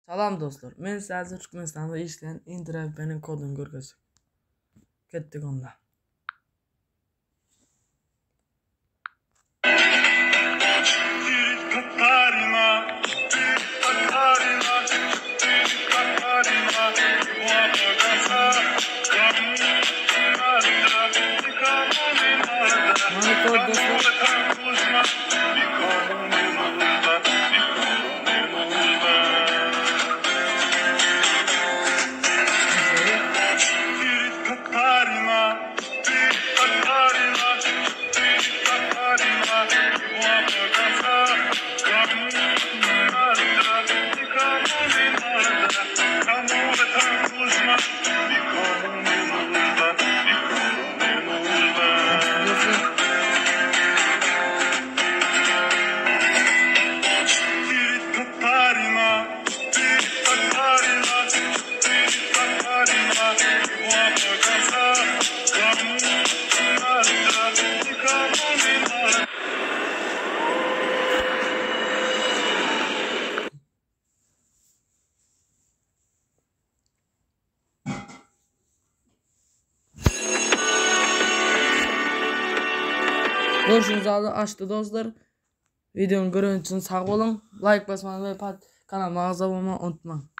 Salam dostlar. Men sizlarga Turkmanistonda ishlayotgan Intraven'ning kodini ko'rgazib ketdik onda. Mana kod dostlar. Görüşünüz açtı dostlar. Videonun görüntüsünü sağ olun. Like basmayı ve kanalıma abone olmayı unutmayın.